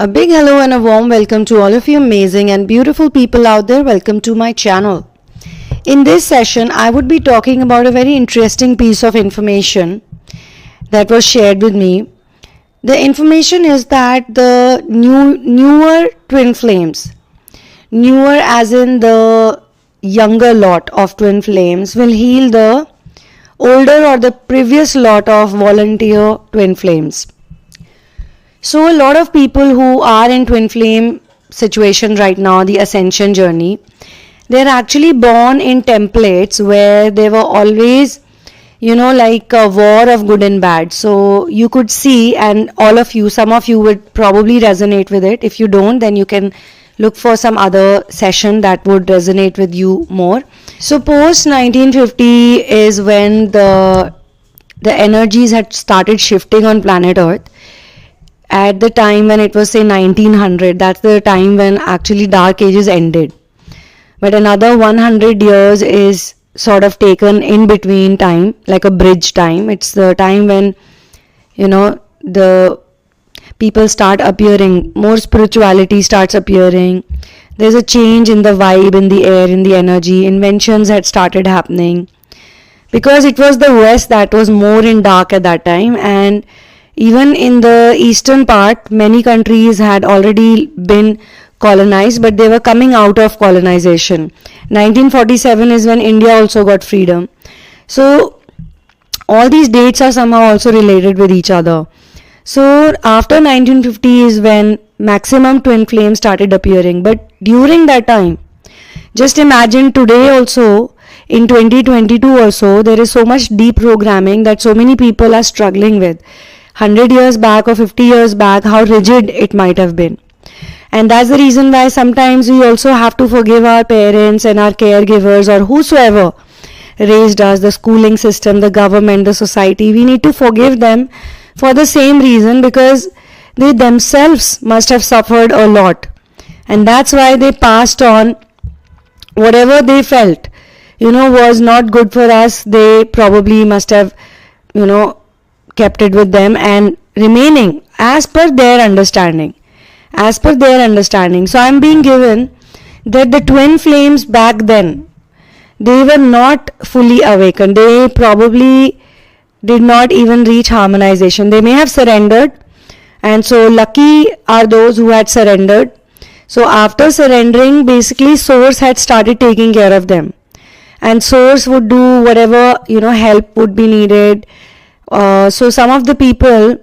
A big hello and a warm welcome to all of you amazing and beautiful people out there. Welcome to my channel. In this session, I would be talking about a very interesting piece of information that was shared with me. The information is that the newer twin flames, newer as in the younger lot of twin flames, will heal the older or the previous lot of volunteer twin flames. So a lot of people who are in twin flame situation right now, the ascension journey, they're actually born in templates where they were always, like a war of good and bad. So you could see, and all of you, some of you would probably resonate with it. If you don't, then you can look for some other session that would resonate with you more. So post 1950 is when the energies had started shifting on planet Earth. At the time when it was say 1900, that's the time when actually dark ages ended. But another 100 years is sort of taken in between time, like a bridge time. It's the time when, the people start appearing, more spirituality starts appearing. There's a change in the vibe, in the air, in the energy. Inventions had started happening. Because it was the West that was more in dark at that time, and even in the eastern part, many countries had already been colonized, but they were coming out of colonization. 1947 is when India also got freedom. So all these dates are somehow also related with each other. So after 1950 is when maximum twin flames started appearing. But during that time, just imagine today also, in 2022 also, there is so much deprogramming that so many people are struggling with. 100 years back or 50 years back, how rigid it might have been. And that's the reason why sometimes we also have to forgive our parents and our caregivers or whosoever raised us, the schooling system, the government, the society. We need to forgive them for the same reason, because they themselves must have suffered a lot. And that's why they passed on whatever they felt, was not good for us. They probably must have, kept it with them and remaining as per their understanding. So I'm being given that the twin flames back then, they were not fully awakened. They probably did not even reach harmonization. They may have surrendered, and so lucky are those who had surrendered. So after surrendering, basically Source had started taking care of them, and Source would do whatever help would be needed. So some of the people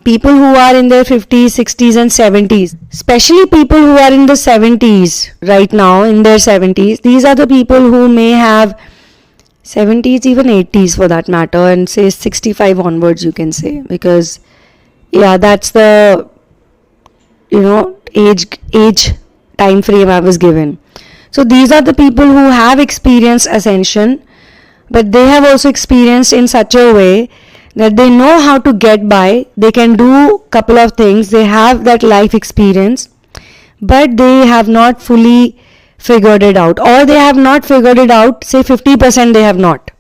who are in their 50s, 60s and 70s, especially people who are in the 70s right now, in their 70s, these are the people who may have 70s, even 80s for that matter, and say 65 onwards you can say, because that's the age time frame I was given. So these are the people who have experienced ascension, but they have also experienced in such a way that they know how to get by. They can do couple of things. They have that life experience, but they have not fully figured it out, or they have not figured it out. Say 50% they have not.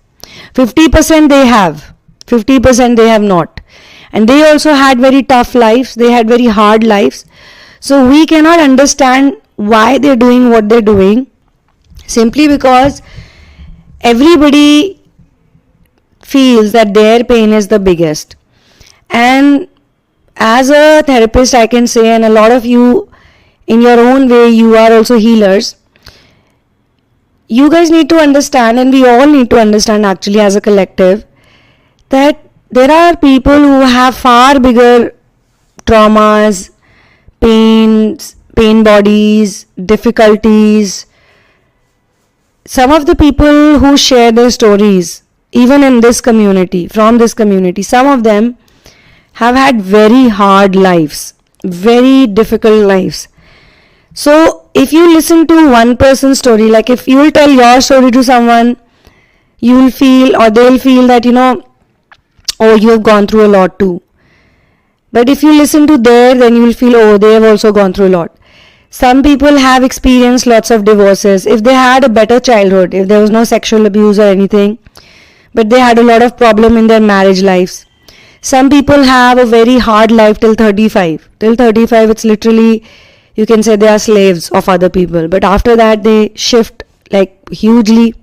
50% they have. 50% they have not. And they also had very tough lives. They had very hard lives. So we cannot understand why they're doing what they're doing, simply because everybody feels that their pain is the biggest. And as a therapist, I can say, and a lot of you in your own way, you are also healers. You guys need to understand, and we all need to understand actually as a collective, that there are people who have far bigger traumas, pain bodies, difficulties. Some of the people who share their stories, even in this community, from this community, some of them have had very hard lives, very difficult lives. So if you listen to one person's story, like if you will tell your story to someone, you will feel, or they'll feel that, oh, you have gone through a lot too. But if you listen to theirs, then you will feel, oh, they have also gone through a lot. Some people have experienced lots of divorces. If they had a better childhood, if there was no sexual abuse or anything, but they had a lot of problem in their marriage lives. Some people have a very hard life till 35. Till 35, it's literally, you can say they are slaves of other people. But after that, they shift like hugely.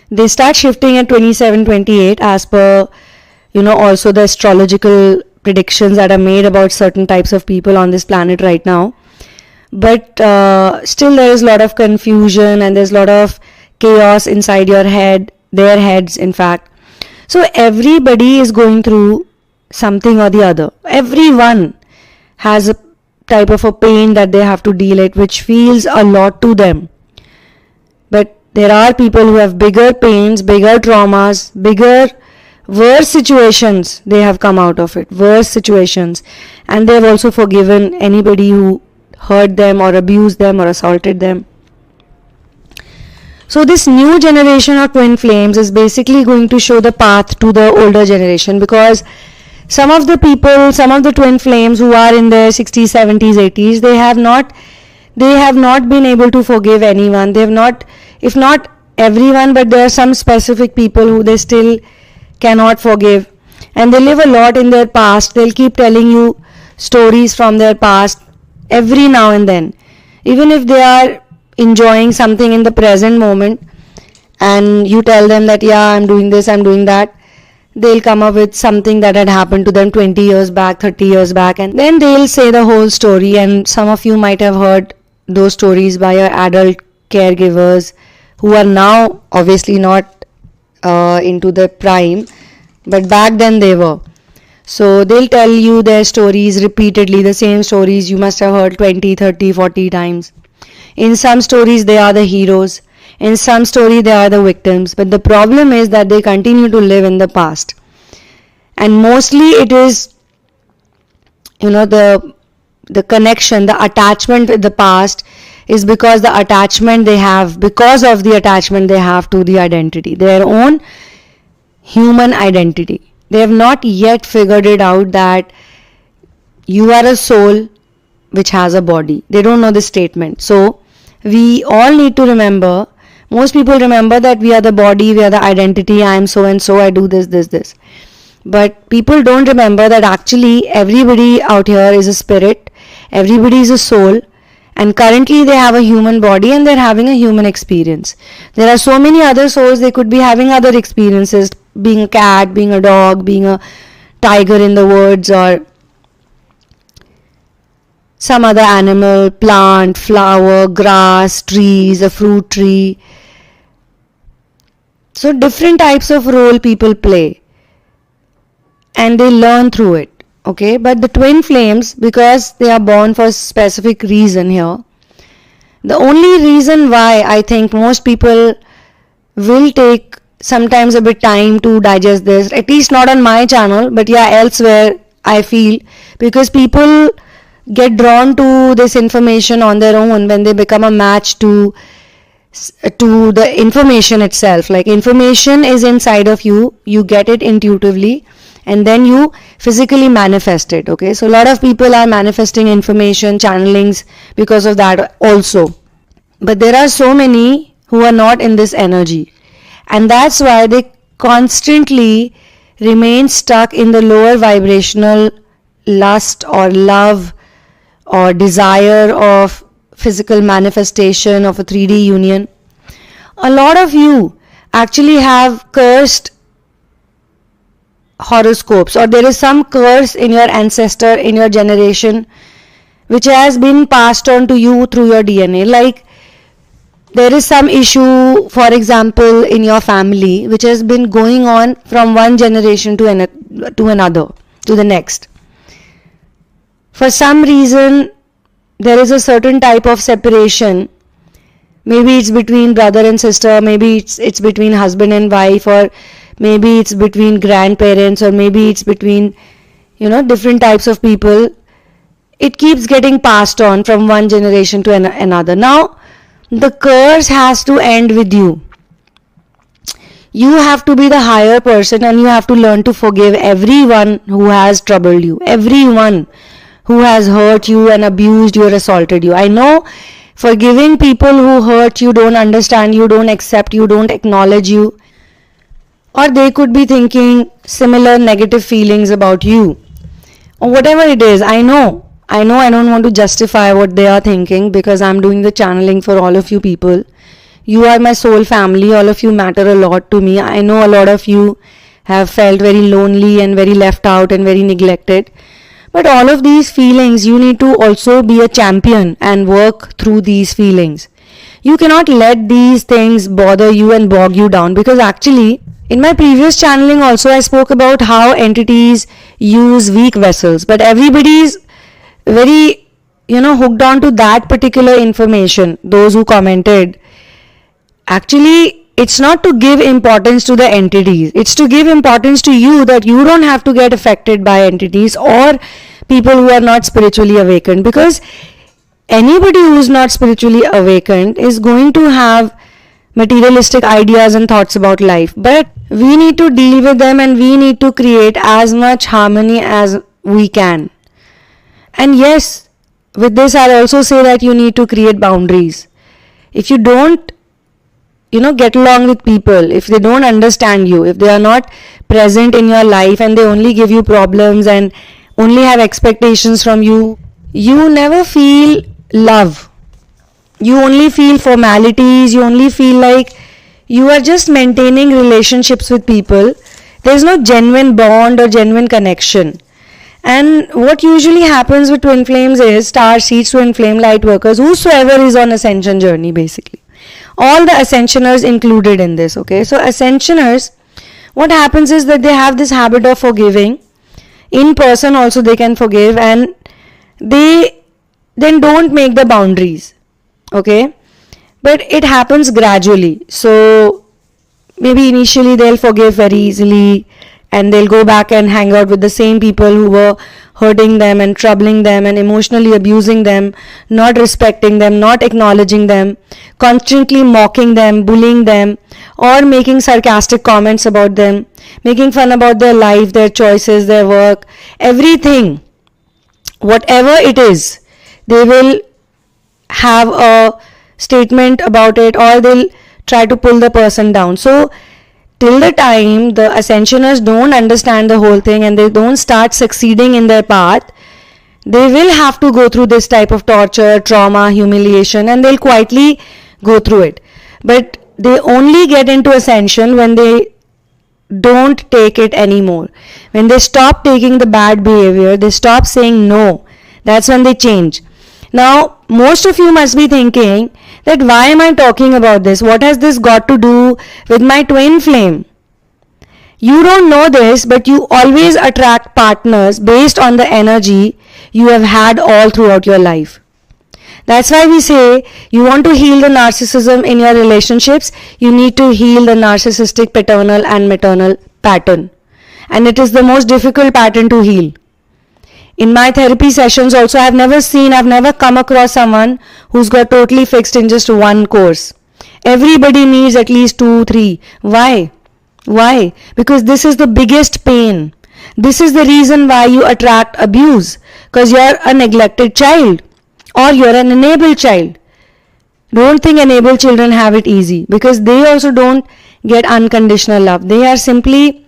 They start shifting at 27, 28 as per, also the astrological predictions that are made about certain types of people on this planet right now. But still there is a lot of confusion and there's a lot of chaos inside your head, their heads in fact. So everybody is going through something or the other. Everyone has a type of a pain that they have to deal with, which feels a lot to them. But there are people who have bigger pains, bigger traumas, worse situations. They have come out of it, worse situations. And they have also forgiven anybody who hurt them or abused them or assaulted them. So this new generation of twin flames is basically going to show the path to the older generation, because some of the people, some of the twin flames who are in their 60s, 70s, 80s, they have not been able to forgive anyone. They have not, if not everyone, but there are some specific people who they still cannot forgive, and they live a lot in their past. They'll keep telling you stories from their past every now and then, even if they are enjoying something in the present moment and you tell them that I'm doing this, I'm doing that, they'll come up with something that had happened to them 20 years back, 30 years back, and then they'll say the whole story. And some of you might have heard those stories by your adult caregivers who are now obviously not into the prime, but back then they were. So they'll tell you their stories repeatedly, the same stories you must have heard 20, 30, 40 times. In some stories they are the heroes, in some story they are the victims, but the problem is that they continue to live in the past. And mostly it is, the connection, the attachment with the past is because of the attachment they have to the identity, their own human identity. They have not yet figured it out that you are a soul which has a body. They don't know this statement. So we all need to remember, most people remember that we are the body, we are the identity, I am so and so, I do this. But people don't remember that actually everybody out here is a spirit, everybody is a soul, and currently they have a human body and they're having a human experience. There are so many other souls, they could be having other experiences, being a cat, being a dog, being a tiger in the woods, or some other animal, plant, flower, grass, trees, a fruit tree. So different types of role people play and they learn through it. Okay, but the twin flames, because they are born for a specific reason here, the only reason why I think most people will take sometimes a bit time to digest this, at least not on my channel, but elsewhere I feel, because people get drawn to this information on their own when they become a match to the information itself. Like, information is inside of you, you get it intuitively and then you physically manifest it. Okay, so a lot of people are manifesting information, channelings because of that also, but there are so many who are not in this energy, and that's why they constantly remain stuck in the lower vibrational lust or love or desire of physical manifestation of a 3D union. A lot of you actually have cursed horoscopes, or there is some curse in your ancestor, in your generation, which has been passed on to you through your DNA. Like, there is some issue, for example, in your family, which has been going on from one generation to another, to the next. For some reason, there is a certain type of separation. Maybe it's between brother and sister, maybe it's between husband and wife, or maybe it's between grandparents, or maybe it's between, different types of people. It keeps getting passed on from one generation to another. Now, the curse has to end with you. You have to be the higher person and you have to learn to forgive everyone who has troubled you, everyone who has hurt you and abused you or assaulted you. I know forgiving people who hurt you, don't understand you, don't accept you, don't acknowledge you, or they could be thinking similar negative feelings about you, or whatever it is. I know I don't want to justify what they are thinking, because I'm doing the channeling for all of you people. You are my soul family. All of you matter a lot to me. I know a lot of you have felt very lonely and very left out and very neglected. But all of these feelings, you need to also be a champion and work through these feelings. You cannot let these things bother you and bog you down, because actually, in my previous channeling also, I spoke about how entities use weak vessels, but everybody is very, hooked on to that particular information. Those who commented, actually, it's not to give importance to the entities. It's to give importance to you, that you don't have to get affected by entities or people who are not spiritually awakened, because anybody who is not spiritually awakened is going to have materialistic ideas and thoughts about life. But we need to deal with them, and we need to create as much harmony as we can. And yes, with this I'll also say that you need to create boundaries. If you don't get along with people, if they don't understand you, if they are not present in your life and they only give you problems and only have expectations from you, you never feel love. You only feel formalities. You only feel like you are just maintaining relationships with people. There's no genuine bond or genuine connection. And what usually happens with twin flames is star seeds, twin flame, light workers, whosoever is on ascension journey, basically. All the ascensioners included in this, okay? So ascensioners, what happens is that they have this habit of forgiving. In person also they can forgive, and they then don't make the boundaries, okay? But it happens gradually. So maybe initially they'll forgive very easily, and they'll go back and hang out with the same people who were hurting them and troubling them and emotionally abusing them, not respecting them, not acknowledging them, constantly mocking them, bullying them, or making sarcastic comments about them, making fun about their life, their choices, their work, everything. Whatever it is, they will have a statement about it, or they'll try to pull the person down. So till the time the ascensioners don't understand the whole thing and they don't start succeeding in their path, they will have to go through this type of torture, trauma, humiliation, and they'll quietly go through it. But they only get into ascension when they don't take it anymore. When they stop taking the bad behavior, they stop saying no. That's when they change. Now, most of you must be thinking that why am I talking about this? What has this got to do with my twin flame? You don't know this, but you always attract partners based on the energy you have had all throughout your life. That's why we say you want to heal the narcissism in your relationships, you need to heal the narcissistic paternal and maternal pattern. And it is the most difficult pattern to heal. In my therapy sessions also, I've never come across someone who's got totally fixed in just one course. Everybody needs at least 2, 3. Why? Why? Because this is the biggest pain. This is the reason why you attract abuse. Because you're a neglected child, or you're an enabled child. Don't think enabled children have it easy, because they also don't get unconditional love. They are simply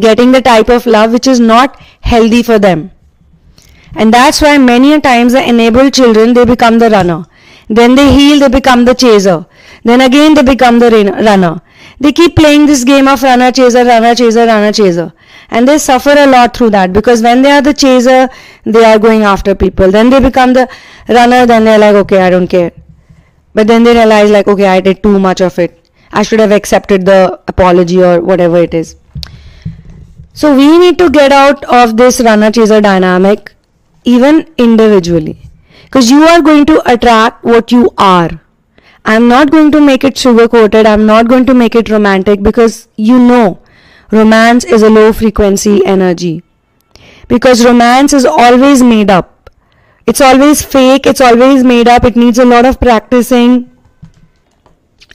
getting the type of love which is not healthy for them. And that's why many a times the enabled children, they become the runner. Then they heal, they become the chaser. Then again they become the runner. They keep playing this game of runner, chaser, runner, chaser, runner, chaser. And they suffer a lot through that, because when they are the chaser, they are going after people. Then they become the runner, then they're like, okay, I don't care. But then they realize like, okay, I did too much of it. I should have accepted the apology or whatever it is. So we need to get out of this runner-chaser dynamic, even individually. Because you are going to attract what you are. I'm not going to make it sugar-coated. I'm not going to make it romantic, because you know romance is a low-frequency energy. Because romance is always made up. It's always fake. It's always made up. It needs a lot of practicing.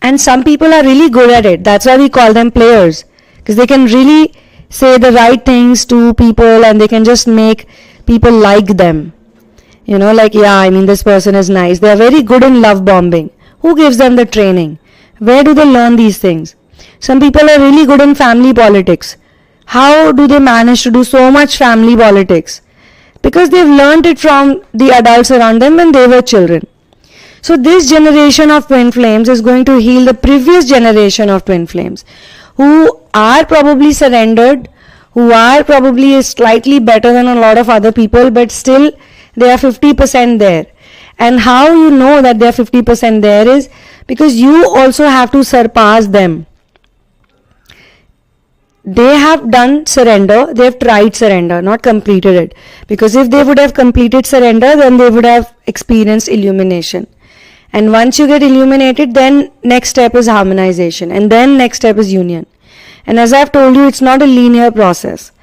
And some people are really good at it. That's why we call them players. Because they can really say the right things to people and they can just make people like them. Like, yeah, I mean, this person is nice. They are very good in love bombing. Who gives them the training? Where do they learn these things? Some people are really good in family politics. How do they manage to do so much family politics? Because they've learned it from the adults around them when they were children. So this generation of twin flames is going to heal the previous generation of twin flames who are probably surrendered, who are probably slightly better than a lot of other people, but still they are 50% there. And how you know that they are 50% there is because you also have to surpass them. They have done surrender, they have tried surrender, not completed it. Because if they would have completed surrender, then they would have experienced illumination. And once you get illuminated, then next step is harmonization, and then next step is union. And as I've told you, it's not a linear process.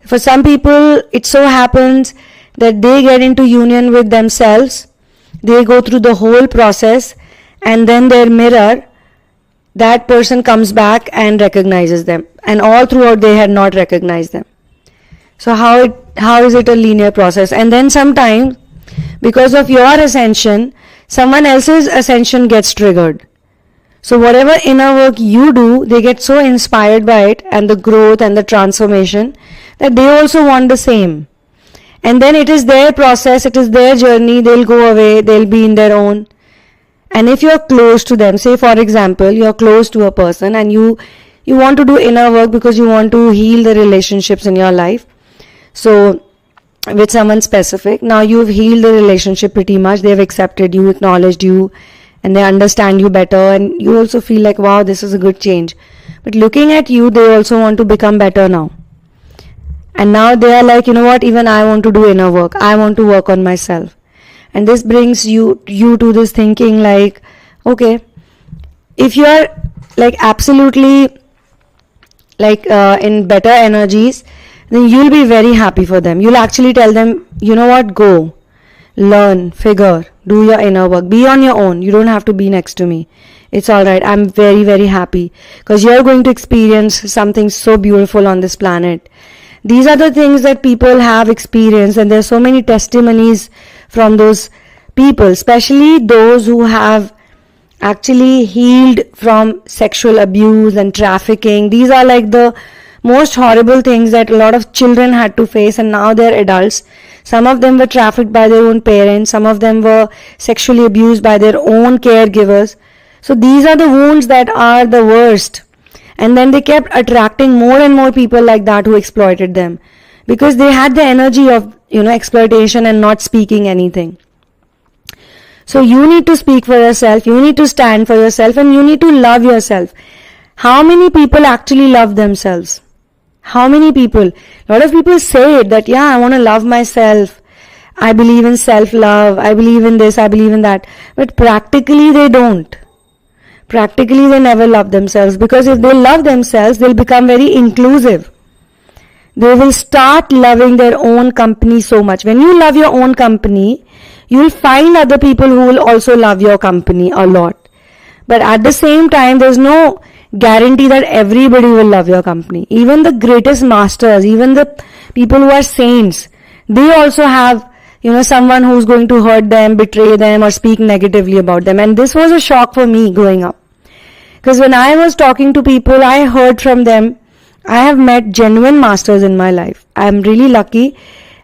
For some people, it so happens that they get into union with themselves, they go through the whole process, and then their mirror, that person comes back and recognizes them. And all throughout they had not recognized them. So how is it a linear process? And then sometimes, because of your ascension, someone else's ascension gets triggered. So whatever inner work you do, they get so inspired by it and the growth and the transformation that they also want the same. And then it is their process, it is their journey, they'll go away, they'll be in their own. And if you're close to them, say for example, you're close to a person and you want to do inner work because you want to heal the relationships in your life. So with someone specific, now you've healed the relationship pretty much, they've accepted you, acknowledged you, and they understand you better, and you also feel like, wow, this is a good change. But looking at you, they also want to become better now. And now they are like, you know what, even I want to do inner work, I want to work on myself. And this brings you to this thinking like, okay, if you are like absolutely like in better energies, then you'll be very happy for them. You'll actually tell them, you know what, go, learn, figure, do your inner work, be on your own. You don't have to be next to me. It's alright. I'm very, very happy because you're going to experience something so beautiful on this planet. These are the things that people have experienced, and there's so many testimonies from those people, especially those who have actually healed from sexual abuse and trafficking. These are like the most horrible things that a lot of children had to face, and now they're adults. Some of them were trafficked by their own parents, some of them were sexually abused by their own caregivers. So these are the wounds that are the worst. And then they kept attracting more and more people like that who exploited them, because they had the energy of, exploitation and not speaking anything. So you need to speak for yourself, you need to stand for yourself, and you need to love yourself. How many people actually love themselves? How many people? A lot of people say it, that I want to love myself. I believe in self-love. I believe in this. I believe in that. But practically they don't. Practically they never love themselves, because if they love themselves, they'll become very inclusive. They will start loving their own company so much. When you love your own company, you'll find other people who will also love your company a lot. But at the same time, there's no guarantee that everybody will love your company. Even the greatest masters, even the people who are saints, they also have, someone who's going to hurt them, betray them, or speak negatively about them. And this was a shock for me growing up. Because when I was talking to people, I heard from them. I have met genuine masters in my life. I'm really lucky.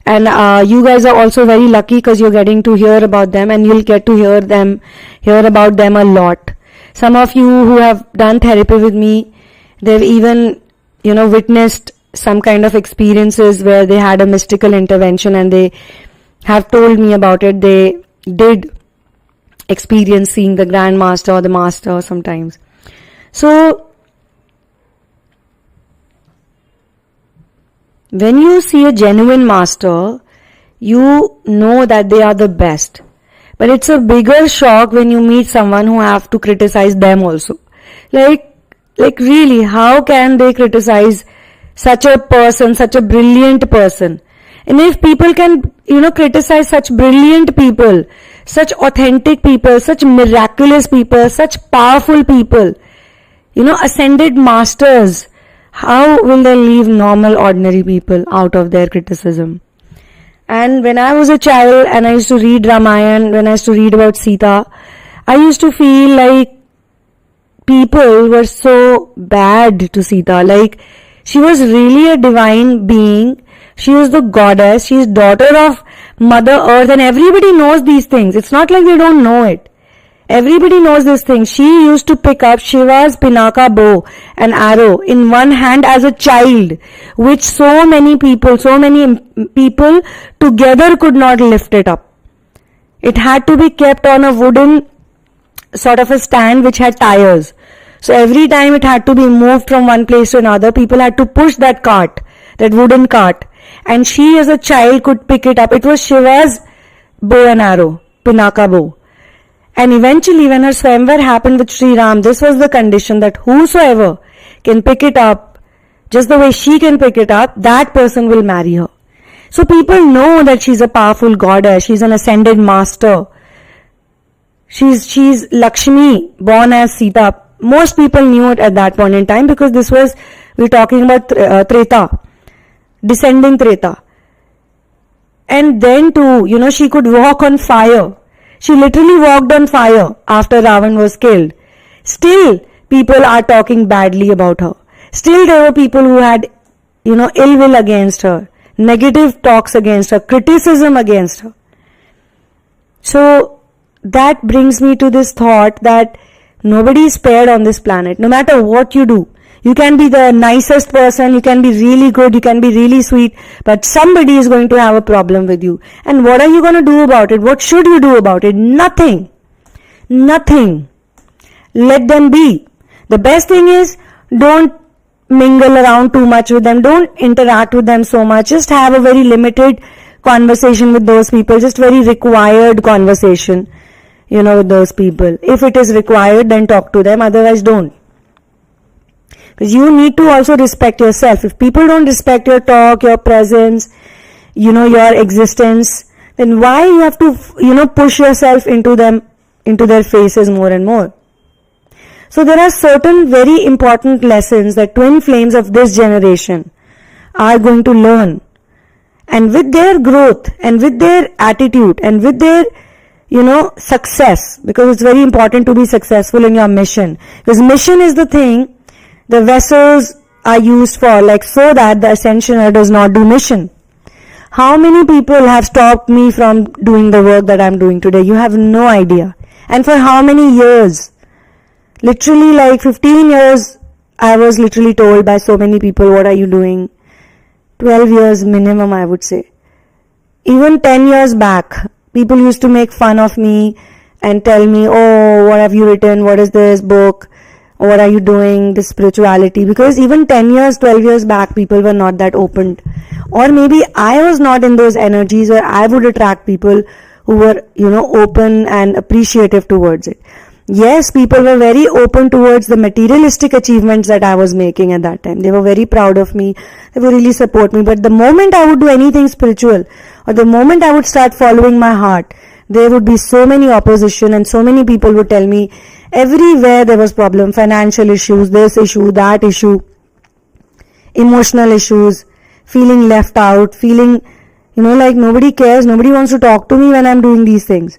And you guys are also very lucky, because you're getting to hear about them, and you'll get to hear about them a lot. Some of you who have done therapy with me, they've even, witnessed some kind of experiences where they had a mystical intervention, and they have told me about it. They did experience seeing the Grand Master or the Master sometimes. So, when you see a genuine master, you know that they are the best. But it's a bigger shock when you meet someone who have to criticize them also. Like really, how can they criticize such a person, such a brilliant person? And if people can, criticize such brilliant people, such authentic people, such miraculous people, such powerful people, ascended masters, how will they leave normal, ordinary people out of their criticism? And when I was a child and I used to read Ramayana, when I used to read about Sita, I used to feel like people were so bad to Sita. Like, she was really a divine being. She is the goddess. She is daughter of Mother Earth, and everybody knows these things. It's not like they don't know it. Everybody knows this thing. She used to pick up Shiva's Pinaka bow, an arrow, in one hand as a child, which so many people together could not lift it up. It had to be kept on a wooden sort of a stand which had tires. So every time it had to be moved from one place to another, people had to push that cart, that wooden cart. And she as a child could pick it up. It was Shiva's bow and arrow, Pinaka bow. And eventually when her Swayamvar happened with Sri Ram, this was the condition that whosoever can pick it up, just the way she can pick it up, that person will marry her. So people know that she's a powerful goddess, she's an ascended master. She's Lakshmi, born as Sita. Most people knew it at that point in time because we're talking about Treta, descending Treta. And then too, she could walk on fire. She literally walked on fire after Ravan was killed. Still, people are talking badly about her. Still, there were people who had, ill will against her, negative talks against her, criticism against her. So, that brings me to this thought that nobody is spared on this planet, no matter what you do. You can be the nicest person, you can be really good, you can be really sweet, but somebody is going to have a problem with you. And what are you going to do about it? What should you do about it? Nothing. Nothing. Let them be. The best thing is, don't mingle around too much with them. Don't interact with them so much. Just have a very limited conversation with those people. Just very required conversation, with those people. If it is required, then talk to them. Otherwise, don't. Because you need to also respect yourself. If people don't respect your talk, your presence, your existence, then why you have to, push yourself into their faces more and more. So there are certain very important lessons that twin flames of this generation are going to learn. And with their growth and with their attitude and with their, success, because it's very important to be successful in your mission. Because mission is the thing the vessels are used for, so that the ascensioner does not do mission. How many people have stopped me from doing the work that I'm doing today? You have no idea. And for how many years? Literally 15 years, I was literally told by so many people, what are you doing? 12 years minimum, I would say. Even 10 years back, people used to make fun of me and tell me, oh, what have you written? What is this book? What are you doing? This spirituality. Because even 10 years, 12 years back, people were not that opened. Or maybe I was not in those energies where I would attract people who were, open and appreciative towards it. Yes, people were very open towards the materialistic achievements that I was making at that time. They were very proud of me. They would really support me. But the moment I would do anything spiritual, or the moment I would start following my heart, there would be so many opposition and so many people would tell me, everywhere there was problem, financial issues, this issue, that issue, emotional issues, feeling left out, feeling, like nobody cares, nobody wants to talk to me when I'm doing these things.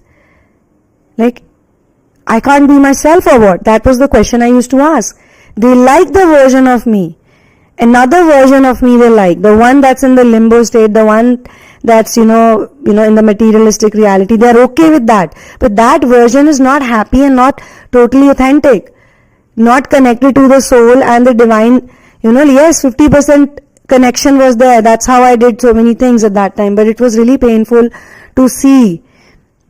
I can't be myself or what? That was the question I used to ask. They like the version of me. Another version of me they like. The one that's in the limbo state, the one that's, in the materialistic reality. They're okay with that. But that version is not happy and not totally authentic. Not connected to the soul and the divine. Yes, 50% connection was there. That's how I did so many things at that time. But it was really painful to see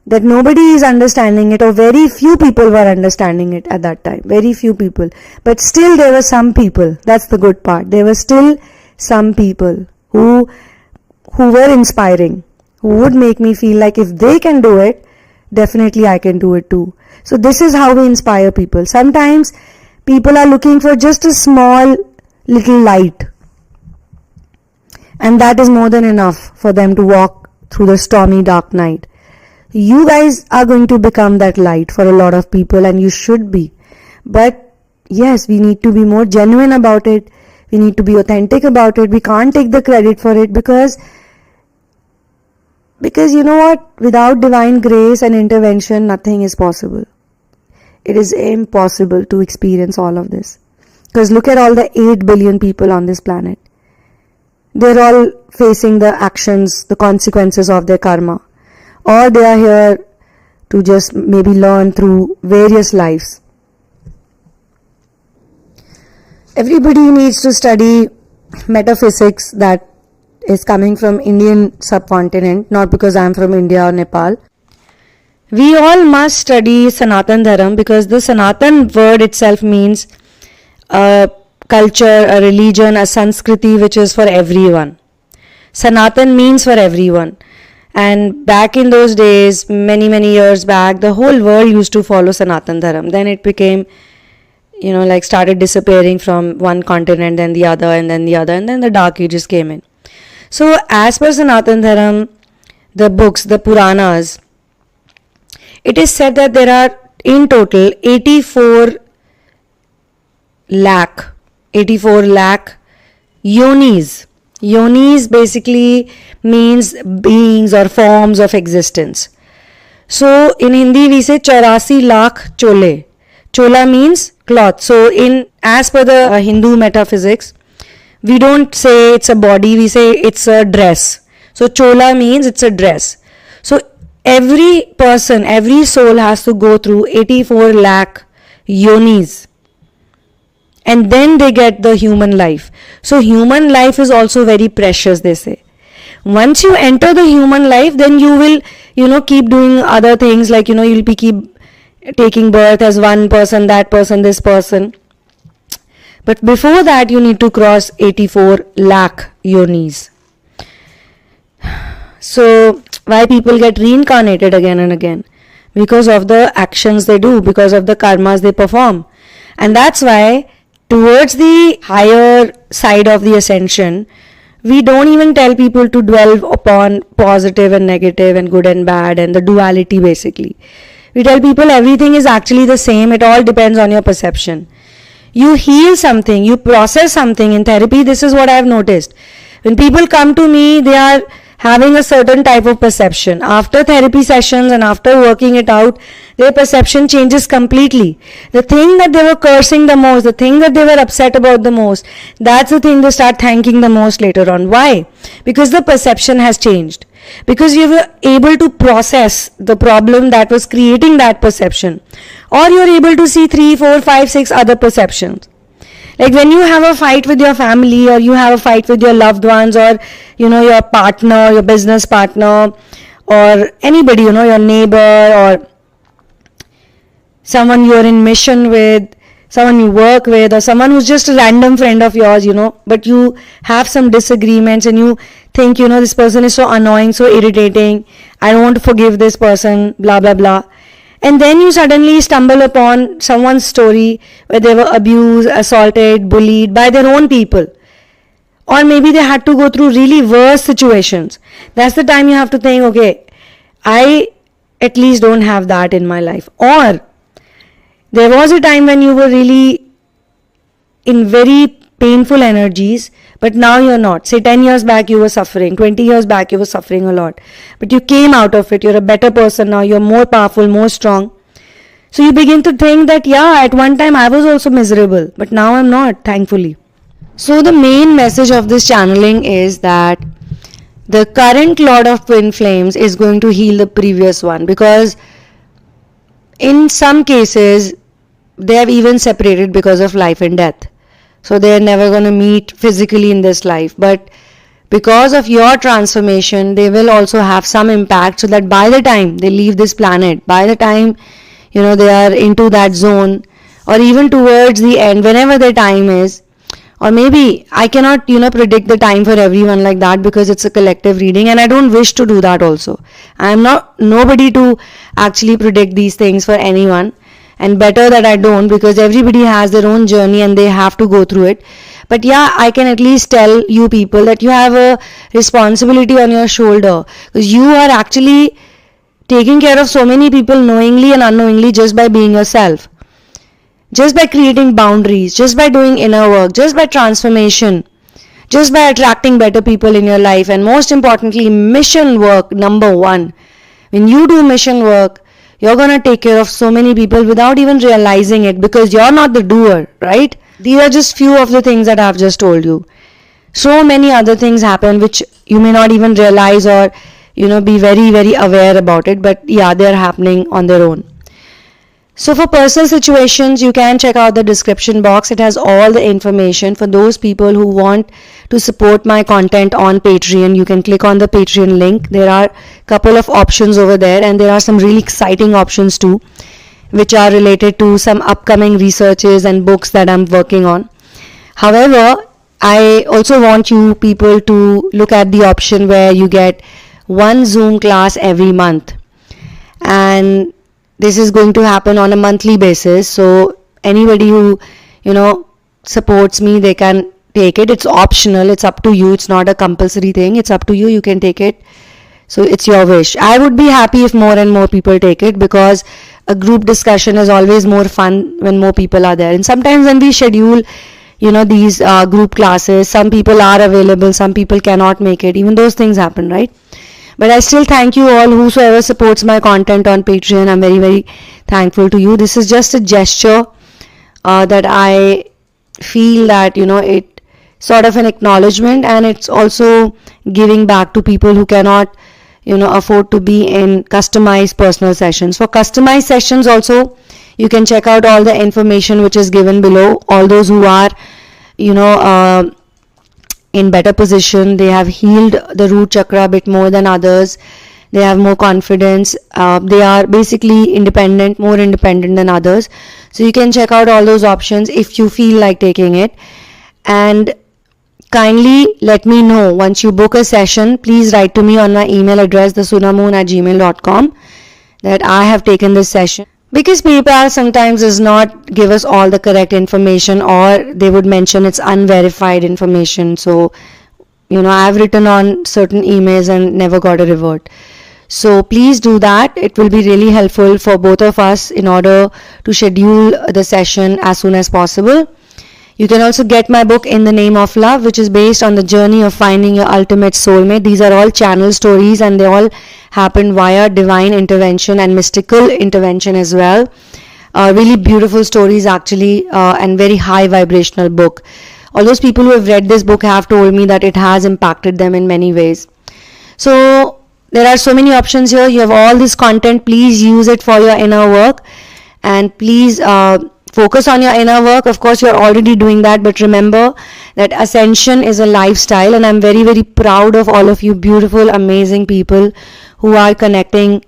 that nobody is understanding it, or very few people were understanding it at that time. Very few people. But still there were some people. That's the good part. There were still some people who were inspiring, who would make me feel like if they can do it, definitely I can do it too. So this is how we inspire people. Sometimes people are looking for just a small little light. And that is more than enough for them to walk through the stormy dark night. You guys are going to become that light for a lot of people, and you should be. But yes, we need to be more genuine about it. We need to be authentic about it. We can't take the credit for it because you know what? Without divine grace and intervention, nothing is possible. It is impossible to experience all of this. Because look at all the 8 billion people on this planet. They're all facing the actions, the consequences of their karma. Or they are here to just maybe learn through various lives. Everybody needs to study metaphysics that is coming from Indian subcontinent, not because I'm from India or Nepal. We all must study Sanatan Dharam because the Sanatan word itself means a culture, a religion, a Sanskriti which is for everyone. Sanatan means for everyone. And back in those days, many years back, the whole world used to follow Sanatan Dharam. Then it became, started disappearing from one continent, then the other, and then the other, and then the Dark Ages came in. So as per Sanatan Dharam, the books, the Puranas, it is said that there are in total 84 lakh yonis. Yonis basically means beings or forms of existence. So in Hindi we say 84 lakh chole. Chola means cloth. So as per the Hindu metaphysics, we don't say it's a body, we say it's a dress. So chola means it's a dress. So every person, every soul has to go through 84 lakh yonis. And then they get the human life. So human life is also very precious, they say. Once you enter the human life, then you will, keep doing other things like, you'll be keep taking birth as one person, that person, this person. But before that, you need to cross 84 lakh yonis. So why people get reincarnated again and again? Because of the actions they do, because of the karmas they perform. And that's why towards the higher side of the ascension, we don't even tell people to dwell upon positive and negative and good and bad and the duality basically. We tell people everything is actually the same. It all depends on your perception. You heal something, you process something in therapy. This is what I've noticed. When people come to me, they are having a certain type of perception. After therapy sessions and after working it out, their perception changes completely. The thing that they were cursing the most, the thing that they were upset about the most, that's the thing they start thanking the most later on. Why? Because the perception has changed. Because you were able to process the problem that was creating that perception. Or you're able to see 3, 4, 5, 6 other perceptions. Like when you have a fight with your family or you have a fight with your loved ones or, your partner, your business partner or anybody, your neighbor or someone you're in mission with, someone you work with or someone who's just a random friend of yours, but you have some disagreements and you think, this person is so annoying, so irritating, I don't want to forgive this person, blah, blah, blah. And then you suddenly stumble upon someone's story where they were abused, assaulted, bullied by their own people. Or maybe they had to go through really worse situations. That's the time you have to think, okay, I at least don't have that in my life. Or there was a time when you were really in very painful energies, but now you're not. Say 10 years back you were suffering, 20 years back you were suffering a lot. But you came out of it, you're a better person now, you're more powerful, more strong. So you begin to think that, at one time I was also miserable, but now I'm not, thankfully. So the main message of this channeling is that the current Lord of Twin Flames is going to heal the previous one, because in some cases they have even separated because of life and death. So they are never going to meet physically in this life. But because of your transformation, they will also have some impact, so that by the time they leave this planet, by the time, they are into that zone, or even towards the end, whenever their time is, or maybe I cannot, predict the time for everyone like that because it's a collective reading and I don't wish to do that also. I am nobody to actually predict these things for anyone. And better that I don't, because everybody has their own journey and they have to go through it. But I can at least tell you people that you have a responsibility on your shoulder, because you are actually taking care of so many people knowingly and unknowingly just by being yourself. Just by creating boundaries, just by doing inner work, just by transformation, just by attracting better people in your life. And most importantly, mission work, number one. When you do mission work, You're gonna take care of so many people without even realizing it, because you're not the doer, right? These are just few of the things that I've just told you. So many other things happen which you may not even realize, or be very, very aware about it, but yeah, they're happening on their own. So for personal situations, you can check out the description box. It has all the information. For those people who want to support my content on Patreon, you can click on the Patreon link. There are a couple of options over there, and there are some really exciting options too, which are related to some upcoming researches and books that I'm working on. However, I also want you people to look at the option where you get one Zoom class every month, and this is going to happen on a monthly basis. So anybody who supports me, they can take it. It's optional, it's up to you, it's not a compulsory thing, it's up to you. You can take it, so it's your wish. I would be happy if more and more people take it, because a group discussion is always more fun when more people are there. And sometimes when we schedule these group classes, some people are available, some people cannot make it. Even those things happen, right? But I still thank you all, whosoever supports my content on Patreon. I'm very, very thankful to you. This is just a gesture that I feel that it sort of an acknowledgement, and it's also giving back to people who cannot afford to be in customized personal sessions. For customized sessions also, you can check out all the information which is given below. All those who are in better position, they have healed the root chakra a bit more than others, they have more confidence, they are basically independent, more independent than others. So you can check out all those options if you feel like taking it. And kindly let me know once you book a session. Please write to me on my email address, thesunamoon@gmail.com, that I have taken this session, because PayPal sometimes does not give us all the correct information, or they would mention it's unverified information. So I've written on certain emails and never got a revert. So please do that. It will be really helpful for both of us in order to schedule the session as soon as possible. You can also get my book In the Name of Love, which is based on the journey of finding your ultimate soulmate. These are all channel stories, and they all happen via divine intervention and mystical intervention as well. Really beautiful stories actually, and very high vibrational book. All those people who have read this book have told me that it has impacted them in many ways. So there are so many options here. You have all this content. Please use it for your inner work, and please focus on your inner work. Of course, you're already doing that, but remember that ascension is a lifestyle, and I'm very, very proud of all of you beautiful, amazing people who are connecting,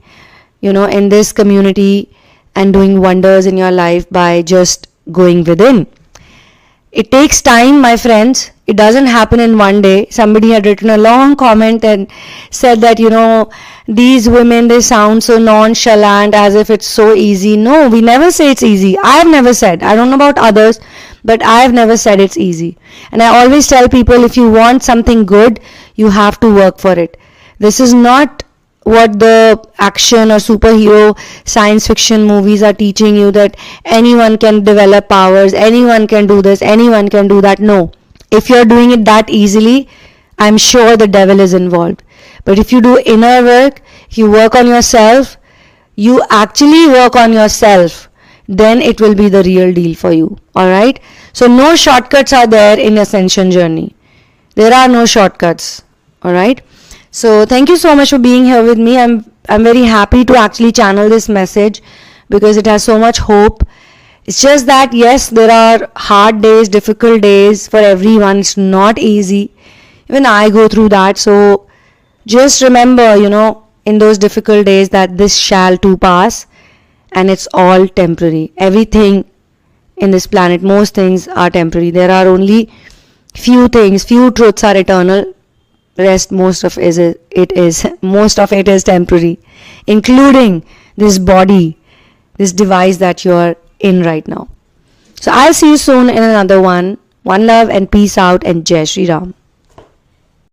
in this community and doing wonders in your life by just going within. It takes time, my friends. It doesn't happen in one day. Somebody had written a long comment and said that, these women, they sound so nonchalant, as if it's so easy. No, we never say it's easy. I've never said. I don't know about others, but I've never said it's easy. And I always tell people, if you want something good, you have to work for it. This is not what the action or superhero science fiction movies are teaching you, that anyone can develop powers, anyone can do this, anyone can do that. No. If you're doing it that easily, I'm sure the devil is involved. But if you do inner work, if you work on yourself, you actually work on yourself, then it will be the real deal for you. Alright? So no shortcuts are there in ascension journey. There are no shortcuts. Alright? So thank you so much for being here with me. I'm very happy to actually channel this message, because it has so much hope. It's just that, yes, there are hard days, difficult days for everyone. It's not easy. Even I go through that. So just remember, in those difficult days, that this shall too pass, and it's all temporary. Everything in this planet, most things are temporary. There are only few things, few truths are eternal. Rest, most of it is temporary, including this body, this device that you're in right now. So I'll see you soon in another one. One love and peace out, and Jai Shri Ram.